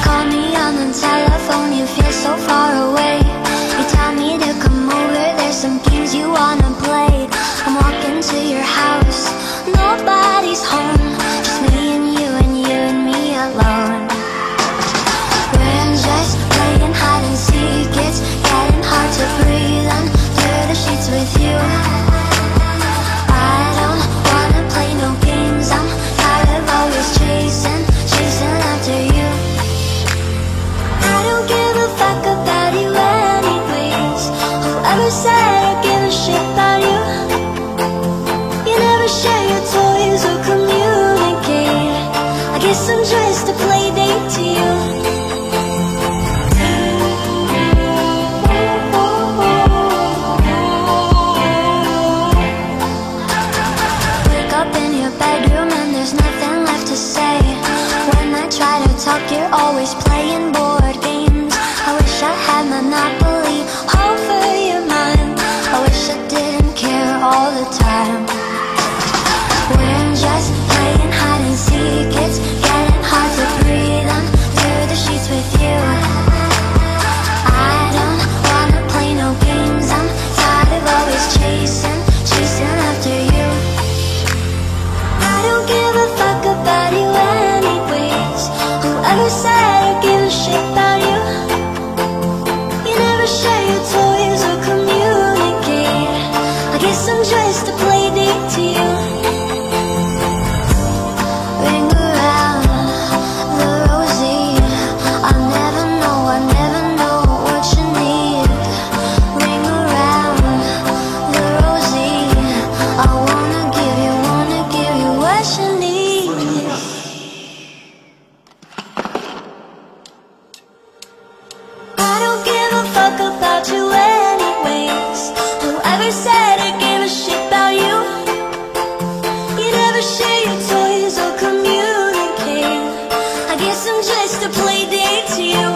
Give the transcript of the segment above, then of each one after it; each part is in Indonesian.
call me on the telephone, you feel so far away. You tell me to come over, there's some games you wanna play. I'm walking to your house, nobody's home, just me and you and me alone. We're just playing hide and seek, it's getting hard to breathe under the sheets with you. I don't wanna play no games, I'm tired of always chasing after you. I don't give a fuck about you anyways. Whoever said I give a shit about you? You never share your toys or communicate. I guess I'm just a play date to you. Wake up in your bedroom and there's nothing left to say. When I try to talk, you're always playing board games. I wish I had Monopoly over your mind. I wish I didn't care all the time. We're just playing hide and seek, it's getting hard to breathe under the sheets with you. I don't wanna play no games, I'm tired of always chasing after you. I don't give a fuck about you anyways. Whoever said I give a shit about you? You never share your toys or communicate. I guess I'm just a play date to you. Ring around the rosy, I never know what you need. Ring around the rosy, I wanna give you what you need. I don't give a fuck about you anyways. Whoever said I gave a shit about you? You never share your toys or communicate. I guess I'm just a play date to you.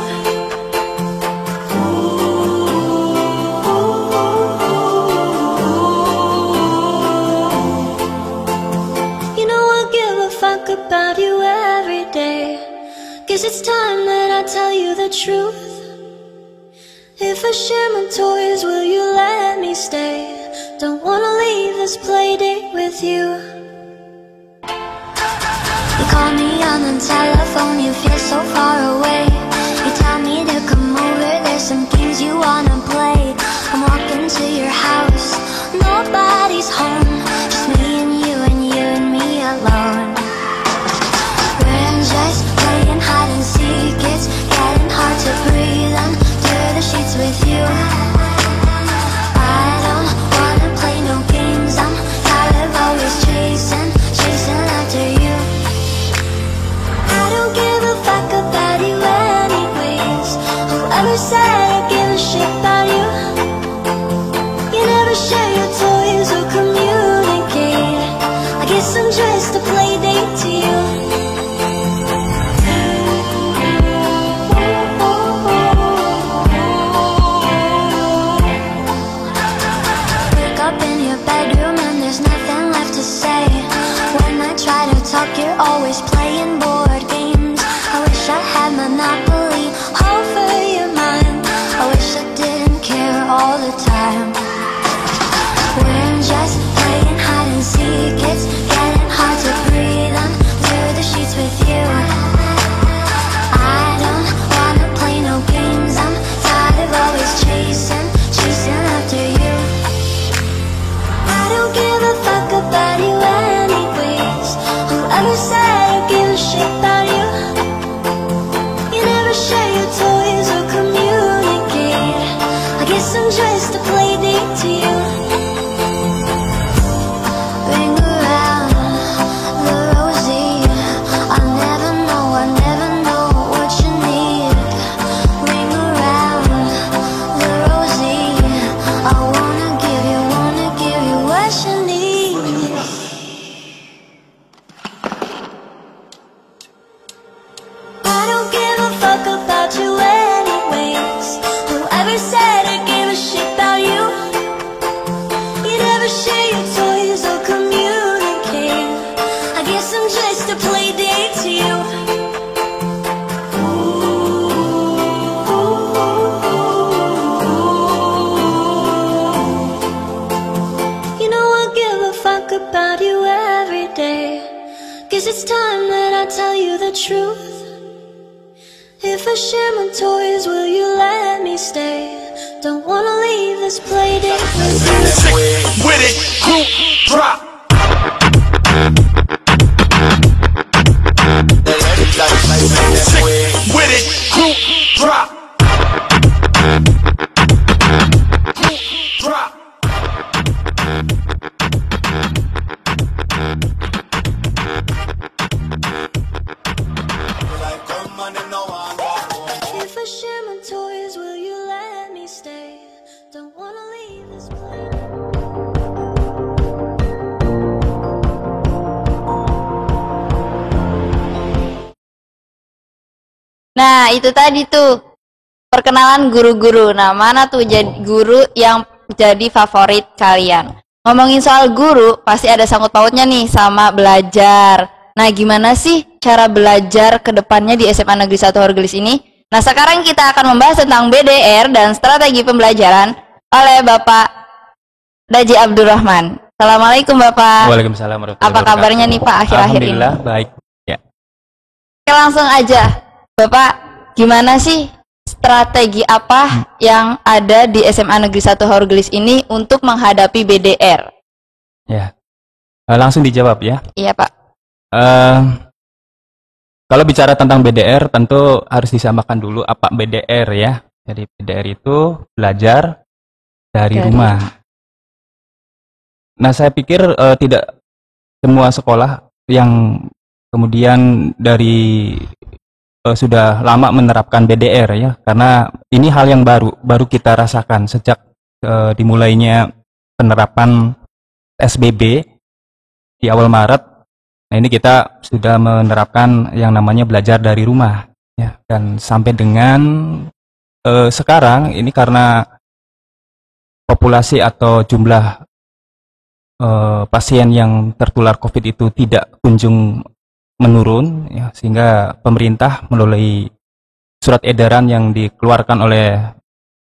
You know I give a fuck about you every day. Guess it's time that I tell you the truth. If I share my toys, will you let me stay? Don't wanna leave this play date with you. You call me on the telephone, you feel so far away. You tell me to come over, there's some games you wanna play. I'm walking to your house, nobody's home, just me and me alone. We're just playing hide and seek, it's getting hard to breathe under the sheets with you. I don't wanna play no games, I'm tired of always chasing after you. I don't give a fuck about you anyways. Whoever said I give a shit about you? You never share your toys or communicate. I guess I'm just a play date to you. Wake up in your bedroom and there's nothing left to say. When I try to talk, you're always playing board games. I wish I had Monopoly over your mind. I wish I didn't care all the time. We're just playing hide and seek, it's getting hard to breathe under the sheets with you. I don't wanna play no games, I'm tired of always chasing after you. I don't give a fuck about you anyways. Whoever said I give a shit about you? You never share your toys or communicate. I guess I'm just a play date to you. Ring around Guess it's time that I tell you the truth. If I share my toys, will you let me stay? Don't wanna leave this play date with it, group drop. With it, group drop. Drop. If I share my toys, will you let me stay? Don't wanna leave this place. Nah, itu tadi tuh perkenalan guru-guru. Nah, mana tuh jadi guru yang jadi favorit kalian? Ngomongin soal guru, pasti ada sangkut pautnya nih sama belajar. Nah, gimana sih cara belajar ke depannya di SMA Negeri 1 Horgelis ini? Nah, sekarang kita akan membahas tentang BDR dan strategi pembelajaran oleh Bapak Daji Abdurrahman. Assalamualaikum Bapak. Waalaikumsalam warahmatullahi wabarakatuh. Apa kabarnya nih Pak akhir-akhir ini? Alhamdulillah baik. Ya. Oke, langsung aja. Bapak, gimana sih strategi apa yang ada di SMA Negeri 1 Horgelis ini untuk menghadapi BDR? Ya. Langsung dijawab ya. Iya Pak. Kalau bicara tentang BDR tentu harus disamakan dulu apa BDR ya. Jadi BDR itu belajar dari rumah. Nah, saya pikir tidak semua sekolah yang kemudian dari sudah lama menerapkan BDR ya, karena ini hal yang baru kita rasakan sejak dimulainya penerapan SBB di awal Maret. Nah, ini kita sudah menerapkan yang namanya belajar dari rumah ya, dan sampai dengan sekarang ini karena populasi atau jumlah pasien yang tertular COVID itu tidak kunjung menurun ya, sehingga pemerintah melalui surat edaran yang dikeluarkan oleh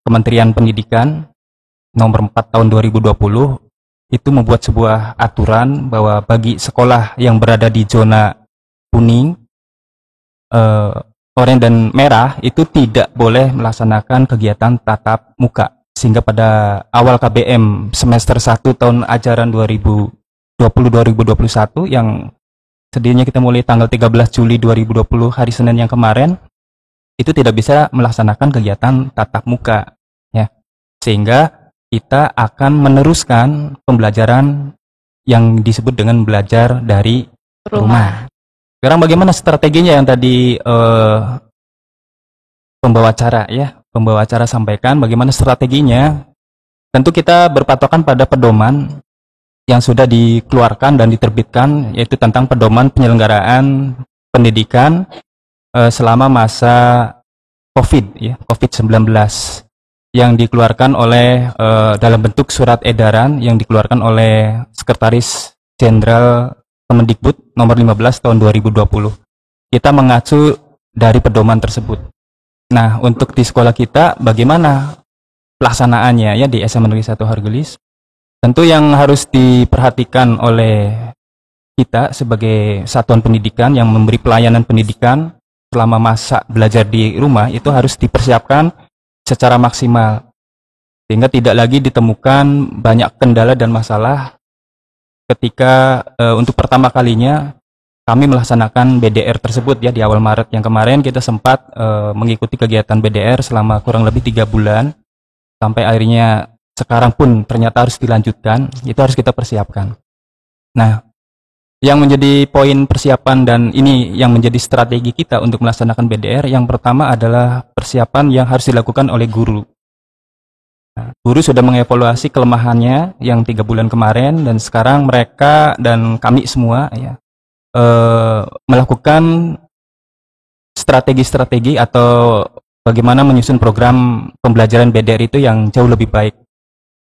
Kementerian Pendidikan nomor 4 tahun 2020 itu membuat sebuah aturan bahwa bagi sekolah yang berada di zona kuning, oranye dan merah itu tidak boleh melaksanakan kegiatan tatap muka, sehingga pada awal KBM semester 1 tahun ajaran 2020-2021 yang sedianya kita mulai tanggal 13 Juli 2020 hari Senin yang kemarin itu tidak bisa melaksanakan kegiatan tatap muka ya, sehingga kita akan meneruskan pembelajaran yang disebut dengan belajar dari rumah. Sekarang bagaimana strateginya yang tadi pembawa acara sampaikan, bagaimana strateginya? Tentu kita berpatokan pada pedoman yang sudah dikeluarkan dan diterbitkan, yaitu tentang pedoman penyelenggaraan pendidikan selama masa COVID-19 yang dikeluarkan oleh dalam bentuk surat edaran yang dikeluarkan oleh Sekretaris Jenderal Kemendikbud nomor 15 tahun 2020. Kita mengacu dari pedoman tersebut. Nah, untuk di sekolah kita bagaimana pelaksanaannya ya di SMA Negeri 1 Horgelis? Tentu yang harus diperhatikan oleh kita sebagai satuan pendidikan yang memberi pelayanan pendidikan selama masa belajar di rumah itu harus dipersiapkan secara maksimal, sehingga tidak lagi ditemukan banyak kendala dan masalah ketika untuk pertama kalinya kami melaksanakan BDR tersebut ya di awal Maret yang kemarin. Kita sempat mengikuti kegiatan BDR selama kurang lebih 3 bulan sampai akhirnya sekarang pun ternyata harus dilanjutkan. Itu harus kita persiapkan. Nah, yang menjadi poin persiapan dan ini yang menjadi strategi kita untuk melaksanakan BDR, yang pertama adalah persiapan yang harus dilakukan oleh guru. Nah, guru sudah mengevaluasi kelemahannya yang 3 bulan kemarin, dan sekarang mereka dan kami semua ya melakukan strategi-strategi atau bagaimana menyusun program pembelajaran BDR itu yang jauh lebih baik.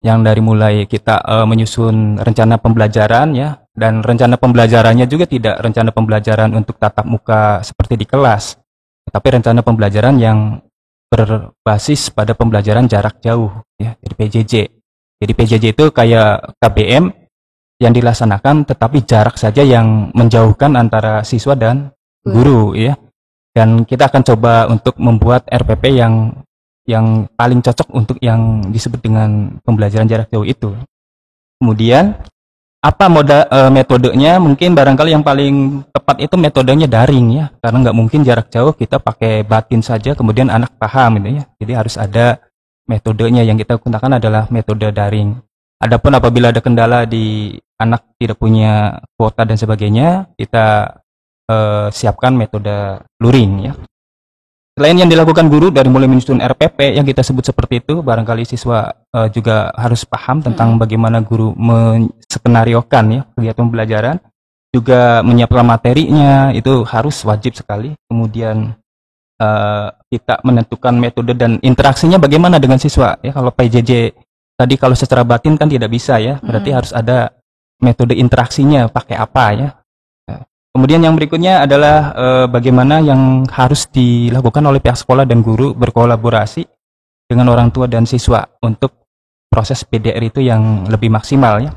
Yang dari mulai kita menyusun rencana pembelajaran ya, dan rencana pembelajarannya juga tidak rencana pembelajaran untuk tatap muka seperti di kelas, tapi rencana pembelajaran yang berbasis pada pembelajaran jarak jauh ya, jadi PJJ. Jadi PJJ itu kayak KBM yang dilaksanakan, tetapi jarak saja yang menjauhkan antara siswa dan guru ya. Dan kita akan coba untuk membuat RPP yang paling cocok untuk yang disebut dengan pembelajaran jarak jauh itu. Kemudian apa metodenya? Mungkin barangkali yang paling tepat itu metodenya daring ya, karena nggak mungkin jarak jauh kita pakai batin saja kemudian anak paham gitu ya. Jadi harus ada metodenya. Yang kita gunakan adalah metode daring. Adapun apabila ada kendala di anak tidak punya kuota dan sebagainya, kita siapkan metode luring ya. Selain yang dilakukan guru dari mulai menyusun RPP yang kita sebut seperti itu, barangkali siswa juga harus paham tentang bagaimana guru menskenariokan ya kegiatan pembelajaran, juga menyiapkan materinya, itu harus wajib sekali. Kemudian kita menentukan metode dan interaksinya bagaimana dengan siswa ya. Kalau PJJ tadi kalau secara batin kan tidak bisa ya, berarti harus ada metode interaksinya pakai apa ya. Kemudian yang berikutnya adalah bagaimana yang harus dilakukan oleh pihak sekolah dan guru berkolaborasi dengan orang tua dan siswa untuk proses PDR itu yang lebih maksimal ya.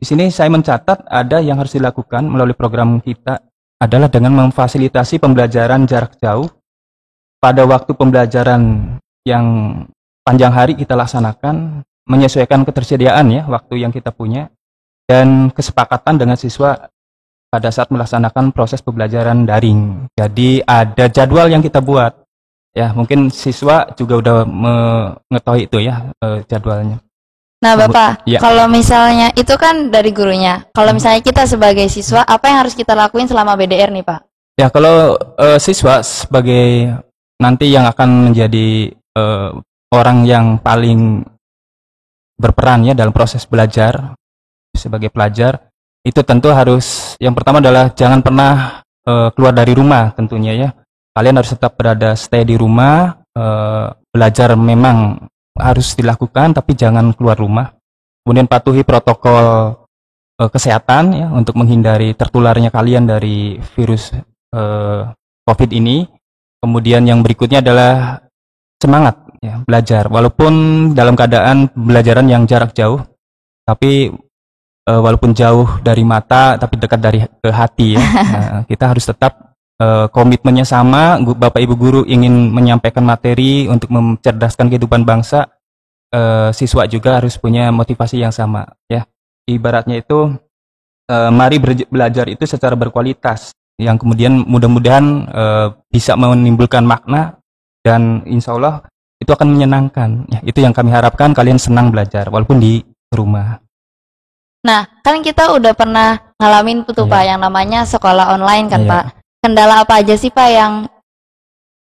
Di sini saya mencatat ada yang harus dilakukan melalui program kita adalah dengan memfasilitasi pembelajaran jarak jauh pada waktu pembelajaran yang panjang hari kita laksanakan, menyesuaikan ketersediaan ya waktu yang kita punya dan kesepakatan dengan siswa pada saat melaksanakan proses pembelajaran daring. Jadi ada jadwal yang kita buat ya, mungkin siswa juga udah mengetahui itu ya jadwalnya. Nah Bapak, Ya. kalau misalnya itu kan dari gurunya, kalau misalnya kita sebagai siswa, apa yang harus kita lakuin selama BDR nih Pak? Ya kalau siswa sebagai nanti yang akan menjadi orang yang paling berperan ya dalam proses belajar sebagai pelajar, itu tentu harus yang pertama adalah jangan pernah keluar dari rumah tentunya ya. Kalian harus tetap stay di rumah, belajar memang harus dilakukan tapi jangan keluar rumah. Kemudian patuhi protokol kesehatan ya untuk menghindari tertularnya kalian dari virus COVID ini. Kemudian yang berikutnya adalah semangat ya, belajar walaupun dalam keadaan pembelajaran yang jarak jauh, tapi walaupun jauh dari mata tapi dekat dari ke hati ya. Nah, kita harus tetap komitmennya sama. Bapak Ibu guru ingin menyampaikan materi untuk mencerdaskan kehidupan bangsa, siswa juga harus punya motivasi yang sama ya. Ibaratnya itu mari belajar itu secara berkualitas yang kemudian mudah-mudahan bisa menimbulkan makna dan insya Allah itu akan menyenangkan ya. Itu yang kami harapkan, kalian senang belajar walaupun di rumah. Nah, kan kita udah pernah ngalamin tuh Pak yang namanya sekolah online kan Pak. Kendala apa aja sih Pak yang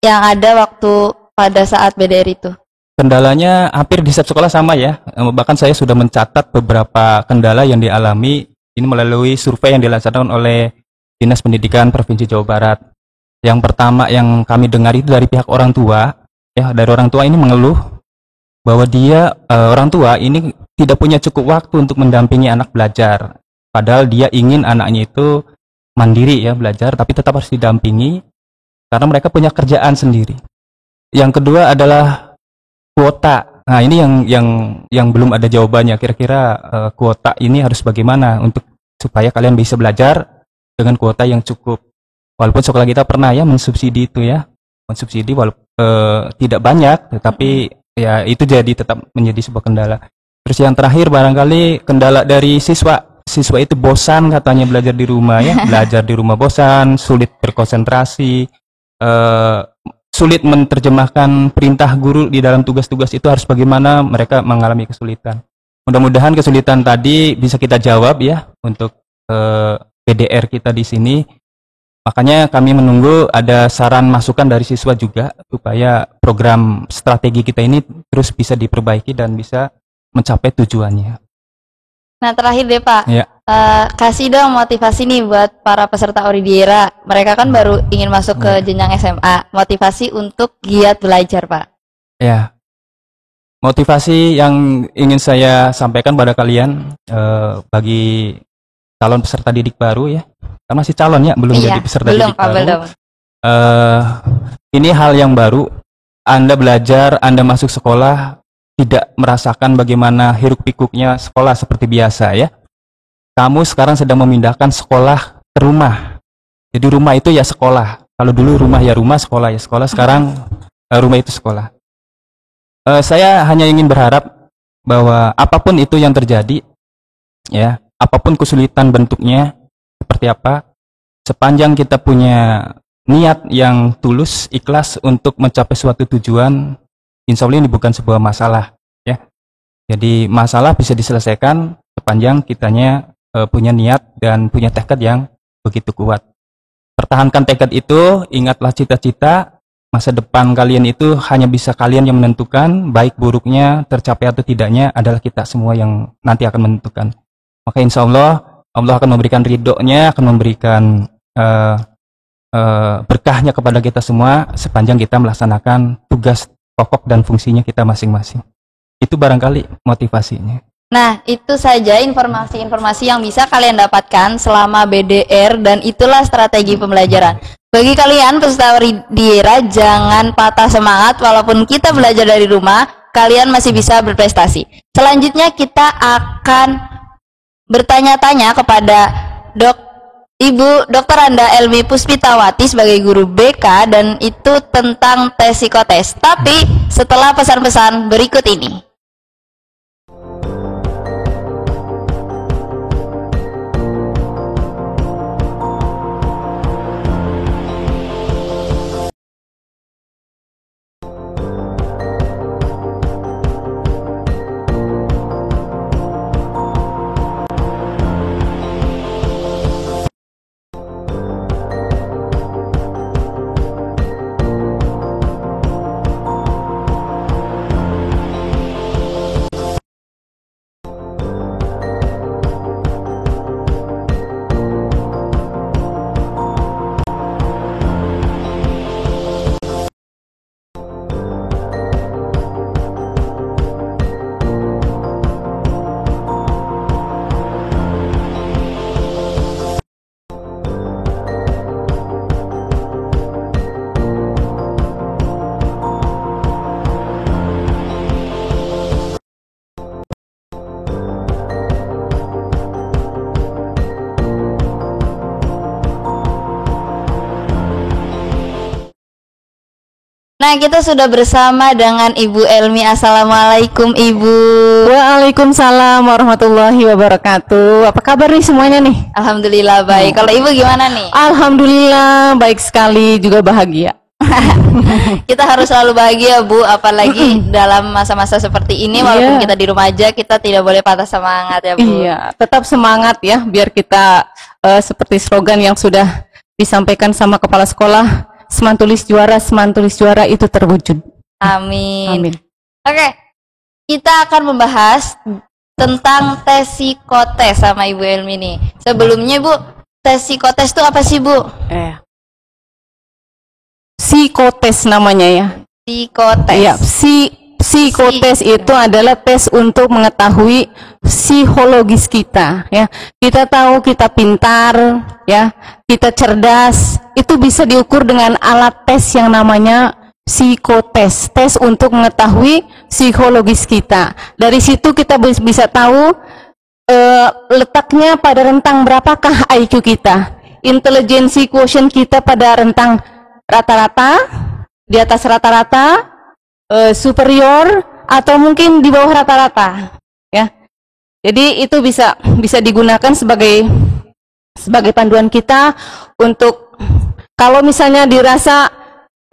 ada waktu pada saat BDR itu? Kendalanya hampir di setiap sekolah sama ya. Bahkan saya sudah mencatat beberapa kendala yang dialami ini melalui survei yang dilaksanakan oleh Dinas Pendidikan Provinsi Jawa Barat. Yang pertama yang kami dengar itu dari pihak orang tua ya, dari orang tua ini mengeluh bahwa dia orang tua ini tidak punya cukup waktu untuk mendampingi anak belajar. Padahal dia ingin anaknya itu mandiri ya belajar, tapi tetap harus didampingi karena mereka punya kerjaan sendiri. Yang kedua adalah kuota. Nah ini yang belum ada jawabannya. Kira-kira kuota ini harus bagaimana untuk supaya kalian bisa belajar dengan kuota yang cukup. Walaupun sekolah kita pernah ya mensubsidi itu ya, mensubsidi walaupun tidak banyak, tetapi ya itu jadi tetap menjadi sebuah kendala. Terus yang terakhir barangkali kendala dari siswa itu bosan katanya belajar di rumah ya, belajar di rumah bosan, sulit berkonsentrasi, sulit menerjemahkan perintah guru di dalam tugas-tugas itu harus bagaimana, mereka mengalami kesulitan. Mudah-mudahan kesulitan tadi bisa kita jawab ya untuk PDR kita di sini. Makanya kami menunggu ada saran masukan dari siswa juga supaya program strategi kita ini terus bisa diperbaiki dan bisa mencapai tujuannya. Nah terakhir deh Pak, Ya. kasih dong motivasi nih buat para peserta Oridiera. Mereka kan baru ingin masuk ke jenjang SMA. Motivasi untuk giat belajar Pak. Ya, motivasi yang ingin saya sampaikan pada kalian bagi calon peserta didik baru ya, kan masih calon ya, belum jadi peserta didik Pak, baru. belum. Ini hal yang baru. Anda belajar, Anda masuk sekolah tidak merasakan bagaimana hiruk pikuknya sekolah seperti biasa ya. kamu sekarang sedang memindahkan sekolah ke rumah. Jadi rumah itu ya sekolah. Kalau dulu rumah ya rumah, sekolah ya sekolah. Sekarang rumah itu sekolah. Saya hanya ingin berharap bahwa apapun itu yang terjadi, ya, apapun kesulitan bentuknya seperti apa, sepanjang kita punya niat yang tulus, ikhlas untuk mencapai suatu tujuan, insya Allah ini bukan sebuah masalah, ya. Jadi masalah bisa diselesaikan sepanjang kitanya punya niat dan punya tekad yang begitu kuat. Pertahankan tekad itu, ingatlah cita-cita, masa depan kalian itu hanya bisa kalian yang menentukan, baik buruknya, tercapai atau tidaknya adalah kita semua yang nanti akan menentukan. Maka insya Allah, Allah akan memberikan ridhonya, akan memberikan berkahnya kepada kita semua sepanjang kita melaksanakan tugas pokok dan fungsinya kita masing-masing. Itu barangkali motivasinya. Nah, itu saja informasi-informasi yang bisa kalian dapatkan selama BDR dan itulah strategi pembelajaran. Bagi kalian peserta Dira, jangan patah semangat walaupun kita belajar dari rumah, kalian masih bisa berprestasi. Selanjutnya kita akan bertanya-tanya kepada Ibu Dr. Anda Elmi Puspitawati sebagai guru BK dan itu tentang tes psikotes. Tapi setelah pesan-pesan berikut ini. Nah, kita sudah bersama dengan Ibu Elmi. Assalamualaikum Ibu. Waalaikumsalam warahmatullahi wabarakatuh. Apa kabar nih semuanya nih? Alhamdulillah baik. Kalau Ibu gimana nih? Alhamdulillah baik sekali, juga bahagia. Kita harus selalu bahagia Bu, apalagi dalam masa-masa seperti ini. Walaupun kita di rumah aja, kita tidak boleh patah semangat ya Bu. Iya, tetap semangat ya, biar kita seperti slogan yang sudah disampaikan sama kepala sekolah, semantulis juara itu terwujud. Amin. Amin. Oke, kita akan membahas tentang tes psikotes sama Ibu Elmi nih. Sebelumnya Bu, tes psikotes itu apa sih Bu? Psikotes namanya ya. Psikotes. Iya, psikotes itu adalah tes untuk mengetahui psikologis kita ya. Kita tahu kita pintar ya, kita cerdas, itu bisa diukur dengan alat tes yang namanya psikotes, tes untuk mengetahui psikologis kita. Dari situ kita bisa tahu letaknya pada rentang berapakah IQ kita, intelijensi quotient kita pada rentang rata-rata, di atas rata-rata, superior, atau mungkin di bawah rata-rata ya. Jadi itu bisa digunakan sebagai panduan kita untuk kalau misalnya dirasa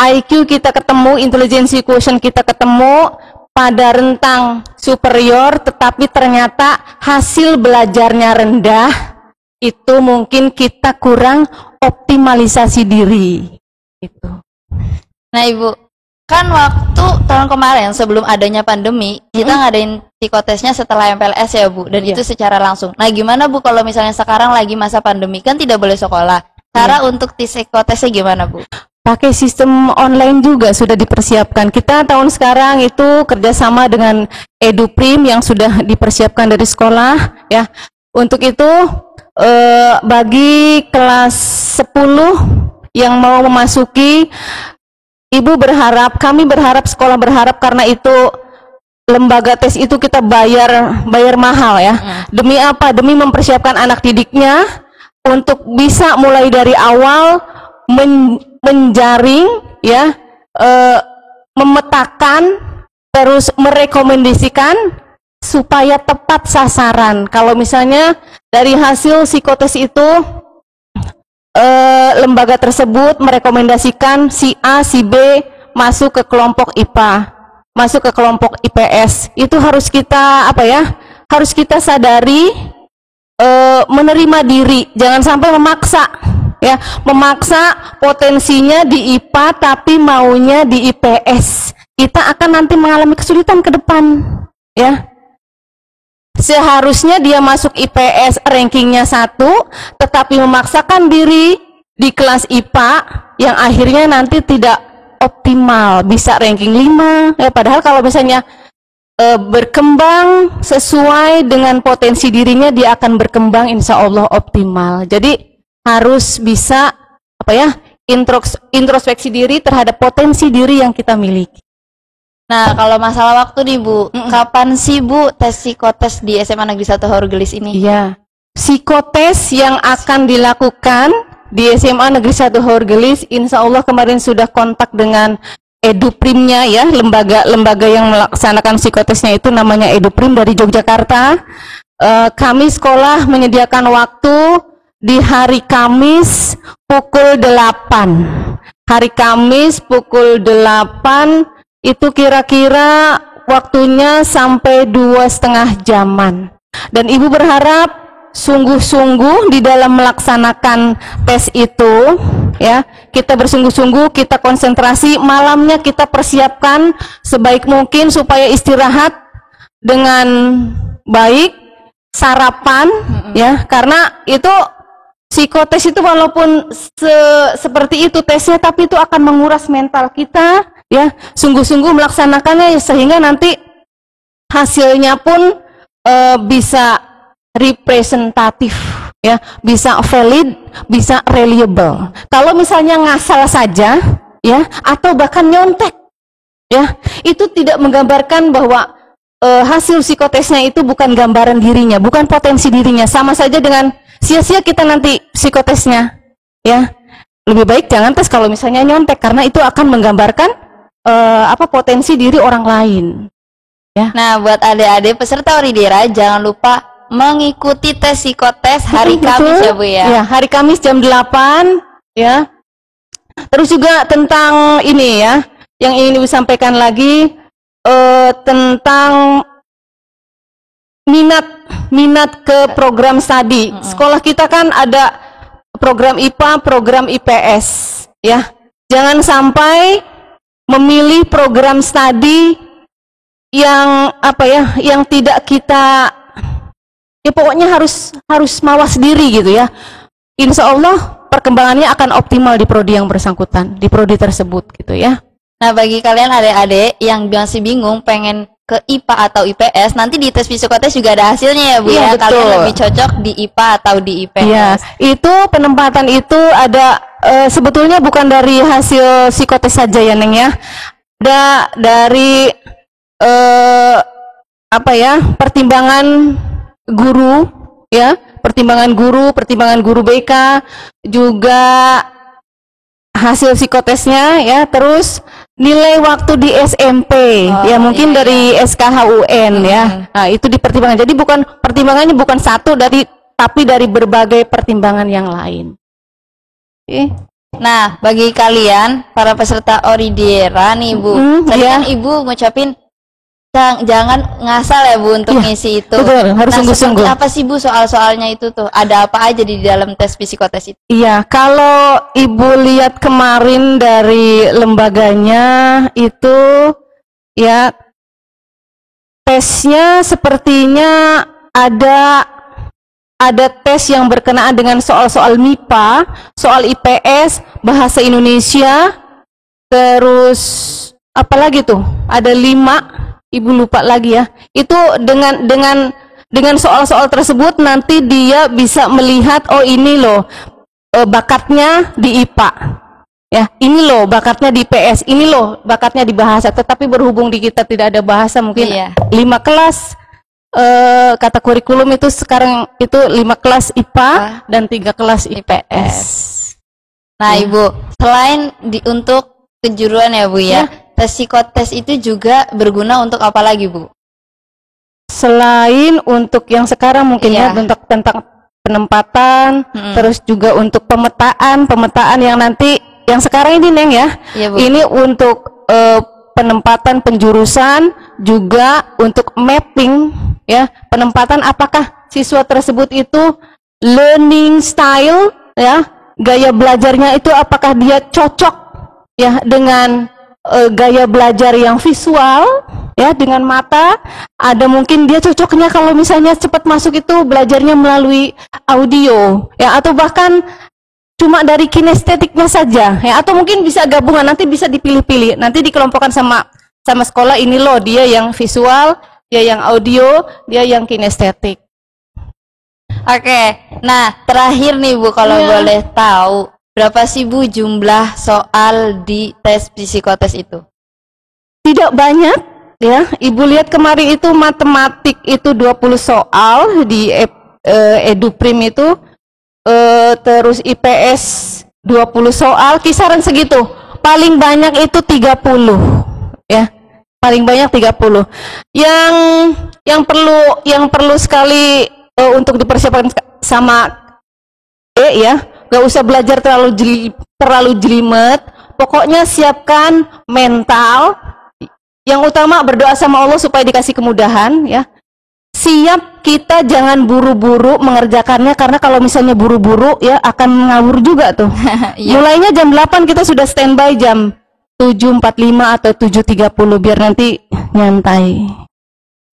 IQ kita ketemu, intelijensi quotient kita ketemu pada rentang superior, tetapi ternyata hasil belajarnya rendah, itu mungkin kita kurang optimalisasi diri. Itu. Nah Ibu, kan waktu tahun kemarin sebelum adanya pandemi, kita ngadain psikotesnya setelah MPLS ya Bu, dan itu secara langsung. Nah gimana Bu kalau misalnya sekarang lagi masa pandemi, kan tidak boleh sekolah, cara untuk psikotesnya gimana Bu? Pakai sistem online juga sudah dipersiapkan. Kita tahun sekarang itu kerjasama dengan EduPrim yang sudah dipersiapkan dari sekolah ya. Untuk itu bagi kelas 10 yang mau memasuki, kami berharap, sekolah berharap karena itu lembaga tes itu kita bayar mahal ya. Demi apa? Demi mempersiapkan anak didiknya untuk bisa mulai dari awal menjaring ya, memetakan, terus merekomendasikan supaya tepat sasaran. Kalau misalnya dari hasil psikotes itu lembaga tersebut merekomendasikan si A, si B masuk ke kelompok IPA, masuk ke kelompok IPS, itu harus kita apa ya? Harus kita sadari, menerima diri, jangan sampai memaksa ya, memaksa potensinya di IPA tapi maunya di IPS. Kita akan nanti mengalami kesulitan ke depan ya. Seharusnya dia masuk IPS rankingnya 1, tetapi memaksakan diri di kelas IPA yang akhirnya nanti tidak optimal, bisa ranking 5 ya, padahal kalau misalnya berkembang sesuai dengan potensi dirinya, dia akan berkembang insya Allah optimal. Jadi harus bisa apa ya, introspeksi diri terhadap potensi diri yang kita miliki. Nah, kalau masalah waktu nih Bu, kapan sih Bu tes psikotes di SMA Negeri 1 Horogelis ini? Iya, psikotes yang akan dilakukan di SMA Negeri 1 Horogelis, insya Allah kemarin sudah kontak dengan Eduprimnya ya, lembaga yang melaksanakan psikotesnya itu namanya Eduprim dari Yogyakarta. Kami sekolah menyediakan waktu di hari Kamis pukul 8. Hari Kamis pukul 8 itu kira-kira waktunya sampai 2,5 jaman. Dan Ibu berharap sungguh-sungguh di dalam melaksanakan tes itu ya, kita bersungguh-sungguh, kita konsentrasi, malamnya kita persiapkan sebaik mungkin supaya istirahat dengan baik, sarapan ya, karena itu psikotes itu walaupun seperti itu tesnya, tapi itu akan menguras mental kita ya, sungguh-sungguh melaksanakannya sehingga nanti hasilnya pun bisa representatif ya, bisa valid, bisa reliable. Kalau misalnya ngasal saja ya, atau bahkan nyontek ya, itu tidak menggambarkan bahwa hasil psikotesnya itu bukan gambaran dirinya, bukan potensi dirinya, sama saja dengan sia-sia kita nanti psikotesnya ya. Lebih baik jangan tes kalau misalnya nyontek, karena itu akan menggambarkan potensi diri orang lain ya. Nah, buat adik-adik peserta Oridera, jangan lupa mengikuti tes psikotes hari Kamis ya Bu ya. Ya, hari Kamis jam 8 ya. Terus juga tentang ini ya, yang ingin disampaikan lagi tentang minat ke program studi. Sekolah kita kan ada program IPA, program IPS ya. Jangan sampai memilih program studi yang apa ya, yang tidak kita ya, pokoknya harus mawas diri gitu ya. Insya Allah perkembangannya akan optimal di prodi yang bersangkutan, di prodi tersebut gitu ya. Nah, bagi kalian adik-adik yang masih bingung pengen ke IPA atau IPS, nanti di tes psikotes juga ada hasilnya ya Bu ya. Betul. Kalian lebih cocok di IPA atau di IPS. Iya, itu penempatan itu ada sebetulnya bukan dari hasil psikotes saja ya Neng ya. Ada dari pertimbangan guru ya, pertimbangan guru BK, juga hasil psikotesnya ya, terus nilai waktu di SMP ya, mungkin dari SKHUN ya. Nah, itu dipertimbangkan. Jadi pertimbangannya bukan satu tapi dari berbagai pertimbangan yang lain. Oke. Nah, bagi kalian para peserta Oridera nih Bu, tadi kan Ibu ngucapin jangan ngasal ya Bu untuk ngisi itu. Betul, harus sungguh-sungguh. Apa sih Bu soal-soalnya itu tuh? Ada apa aja di dalam tes psikotes itu? Iya, kalau Ibu lihat kemarin dari lembaganya itu ya, tesnya sepertinya ada tes yang berkenaan dengan soal-soal MIPA, soal IPS, bahasa Indonesia, terus apa lagi tuh? Ada 5, Ibu lupa lagi ya. Itu dengan soal-soal tersebut nanti dia bisa melihat, oh ini loh bakatnya di IPA. Ya, ini loh bakatnya di PS, ini loh bakatnya di bahasa. Tetapi berhubung di kita tidak ada bahasa, mungkin Iya. 5 kelas kata kurikulum itu sekarang itu 5 kelas IPA dan 3 kelas IPS. Nah, Ibu, selain untuk kejuruan ya, Bu ya, tes psikotes itu juga berguna untuk apa lagi, Bu? Selain untuk yang sekarang mungkin ya tentang penempatan, terus juga untuk pemetaan yang nanti yang sekarang ini Neng ya, Iya, Bu. ini untuk penempatan penjurusan, juga untuk mapping ya, penempatan apakah siswa tersebut itu learning style ya, gaya belajarnya itu apakah dia cocok ya dengan gaya belajar yang visual ya, dengan mata. Ada mungkin dia cocoknya kalau misalnya cepat masuk itu belajarnya melalui audio ya, atau bahkan cuma dari kinestetiknya saja ya, atau mungkin bisa gabungan, nanti bisa dipilih-pilih, nanti dikelompokkan sama sekolah, ini loh dia yang visual, dia yang audio, dia yang kinestetik. Oke, nah terakhir nih Bu, kalau boleh tahu berapa sih Bu jumlah soal di tes psikotes itu? Tidak banyak ya, Ibu lihat kemarin itu matematik itu 20 soal di Eduprim itu, terus IPS 20 soal, kisaran segitu. Paling banyak itu 30 ya, paling banyak 30. Yang perlu sekali untuk dipersiapkan sama ya, gak usah belajar terlalu jelimet, pokoknya siapkan mental. Yang utama berdoa sama Allah supaya dikasih kemudahan ya. Siap, kita jangan buru-buru mengerjakannya, karena kalau misalnya buru-buru ya akan ngawur juga tuh. Mulainya jam 8 kita sudah standby jam 7.45 atau 7.30 biar nanti nyantai.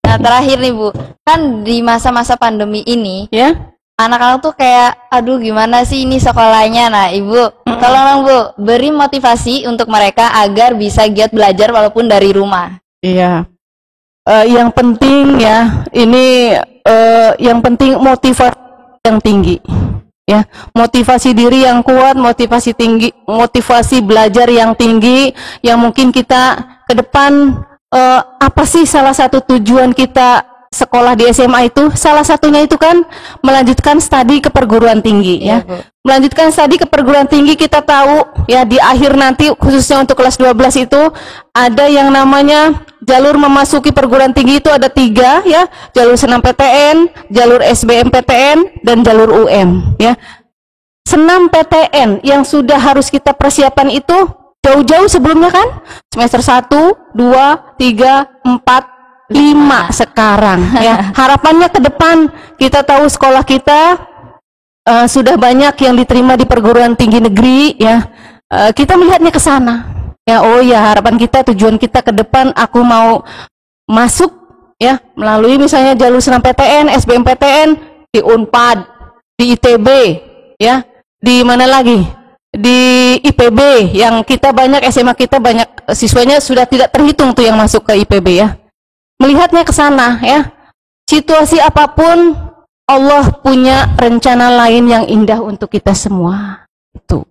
Nah terakhir nih Bu, kan di masa-masa pandemi ini Ya, anak-anak tuh kayak aduh gimana sih ini sekolahnya. Nah Ibu, tolong dong Bu, beri motivasi untuk mereka agar bisa giat belajar walaupun dari rumah. iya. Yang penting ya, ini yang penting motivasi yang tinggi ya, motivasi diri yang kuat, motivasi tinggi, motivasi belajar yang tinggi. Yang mungkin kita ke depan apa sih salah satu tujuan kita sekolah di SMA itu? Salah satunya itu kan melanjutkan studi ke perguruan tinggi ya. Melanjutkan studi ke perguruan tinggi, kita tahu ya di akhir nanti khususnya untuk kelas 12 itu ada yang namanya jalur memasuki perguruan tinggi itu ada 3 ya, jalur SNMPTN, jalur SBMPTN, dan jalur UM ya. SNMPTN yang sudah harus kita persiapan itu jauh-jauh sebelumnya kan, semester 1, 2, 3, 4, 5 sekarang ya. Harapannya ke depan, kita tahu sekolah kita sudah banyak yang diterima di perguruan tinggi negeri ya. Kita melihatnya ke sana. Ya, oh ya, harapan kita, tujuan kita ke depan, aku mau masuk ya melalui misalnya jalur SNMPTN, SBMPTN, di Unpad, di ITB ya, di mana lagi? Di IPB, yang kita banyak, SMA kita banyak siswanya sudah tidak terhitung tuh yang masuk ke IPB ya. Melihatnya ke sana ya. Situasi apapun Allah punya rencana lain yang indah untuk kita semua. Itu.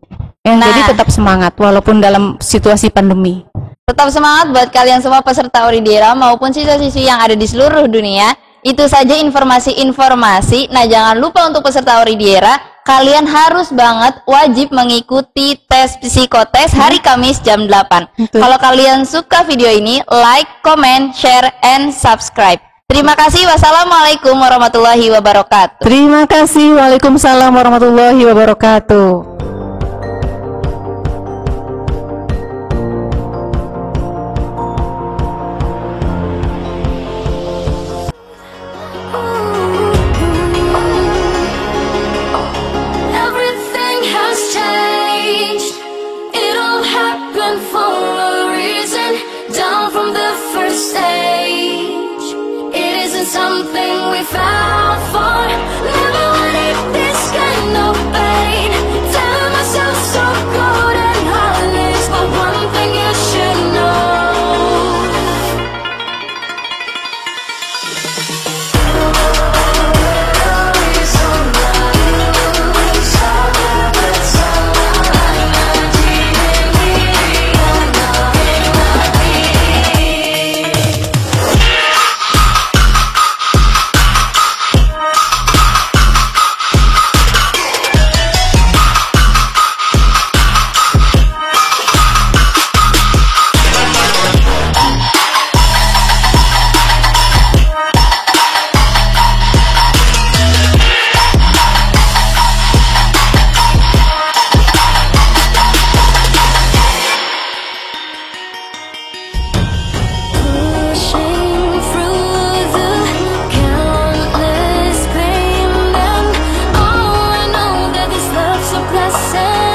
Ya, jadi tetap semangat walaupun dalam situasi pandemi. Tetap semangat buat kalian semua peserta Oridera maupun siswa-siswi yang ada di seluruh dunia. Itu saja informasi-informasi. Nah, jangan lupa untuk peserta Oridera, kalian harus banget wajib mengikuti tes psikotes hari Kamis jam 8. Kalau kalian suka video ini, like, comment, share, and subscribe. Terima kasih. Wassalamualaikum warahmatullahi wabarakatuh. Terima kasih. Waalaikumsalam warahmatullahi wabarakatuh. Everything has changed. It all happened for a reason. Down from the first stage. It isn't something we found for. Never wanted this kind of pain. say